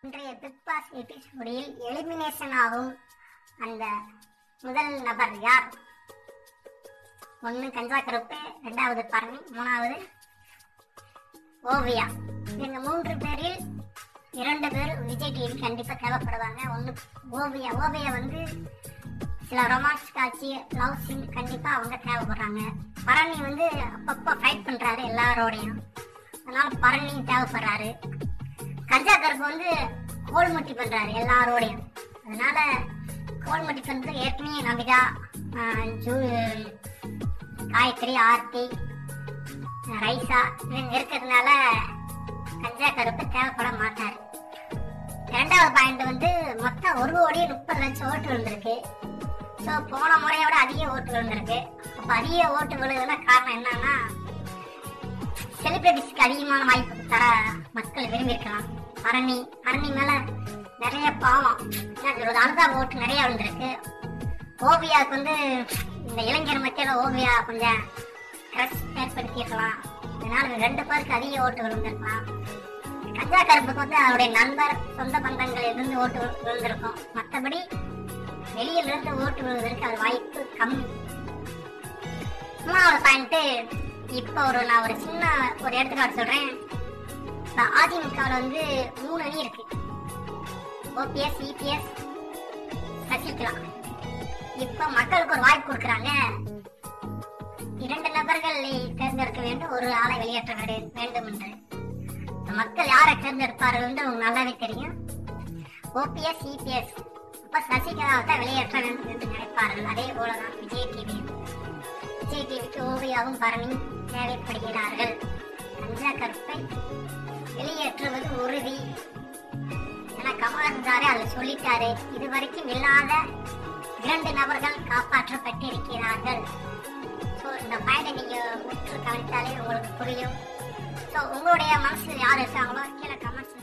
இன்றைய big pass எபிசோடில் elimination ஆகும் அந்த முதல் நபர் யார்? 1 கஞ்சா கருப்பு, 2வது பரணி, 3வது ஓவியா. இவங்க 3 பேரில் 2 பேர் விஜய் டிவி கண்டிப்பா தேவைப்படுவாங்க. 1 ஓவியா. ஓவியா வந்து சில ரொமான்ஸ் காட்சி, லவ் சீன் கண்டிப்பா அவங்க தேவைப்படுறாங்க. பரணி வந்து அப்பப்போ ஃபைட் பண்றாரு எல்லாரோடையும், அதனால பரணி தேவைப்படுறாரு. கஞ்சா கருப்பு வந்து கோல்மட்டி பண்றாரு எல்லாரோடையும், அதனால கோல்மட்டி பண்றது ஏற்கனவே நமிதா, காயத்ரி, ஆர்த்தி, ரைசா இவங்க இருக்கிறதுனால கஞ்சா கருப்பு தேவைப்பட மாட்டாரு. 2வது பாயிண்ட் வந்து மொத்தம் 1,30,00,000 ஓட்டு விழுந்திருக்கு. ஸோ போன முறையோட அதிக ஓட்டு விழுந்திருக்கு. அப்ப அதிக ஓட்டு விழுதுன்னா காரணம் என்னன்னா, செலிபிரிட்டிஸ்க்கு அதிகமான வாய்ப்பு தர மக்கள் விரும்பி இருக்கலாம். பரணி மேல நிறைய பாவம் அனுதாப ஓட்டு நிறைய விழுந்திருக்கு. ஓவியாவுக்கு வந்து இந்த இளைஞர் மத்தியில ஓவியா கொஞ்சம் கிரஷ் ஏற்படுத்தியிருக்கலாம், அதனால 2 பேருக்கு அதிக ஓட்டு விழுந்திருக்கலாம். கஞ்சா கருப்புக்கு வந்து அவருடைய நண்பர், சொந்த பந்தங்கள் இருந்து ஓட்டு விழுந்திருக்கும். மற்றபடி வெளியில இருந்து ஓட்டு விழுவதற்கு அது வாய்ப்பு கம்மி. 3வது பாயிண்ட், இப்ப நான் ஒரு சின்ன எடுத்துக்காட்டு சொல்றேன். அதிமுகவில் வந்து 3 அணி இருக்கு. OPS, EPS, Sasikala. இப்ப மக்களுக்கு ஒரு வாய்ப்பு கொடுக்கறாங்க. 2 நபர்களை தேர்ந்தெடுக்க வேண்டும், ஒரு ஆளை வெளியேற்ற வேண்டும் என்று. மக்கள் யாரை தேர்ந்தெடுப்பார்கள் என்று உங்களுக்கு நல்லாவே தெரியும். OPS, EPS. அப்ப சசிகலாவை தான் வெளியேற்ற வேண்டும் என்று நினைப்பார்கள். அதே போலதான் விஜய் டிவிக்கு ஓவியாவும் பரணியும் தேவைப்படுகிறார்கள். கஞ்சா கருப்பை வெளியேற்றுவது உறுதி என கமலஹாசன் அதில் சொல்லிட்டாரு. இதுவரைக்கும் இல்லாத 2 நபர்கள் காப்பாற்றப்பட்டிருக்கிறார்கள். ஸோ இந்த பாயிண்டை நீங்க முற்று கவனித்தாலே உங்களுக்கு புரியும். ஸோ உங்களுடைய மனசு யார் இருக்காங்களோ கீழே கமெண்ட்ஸ்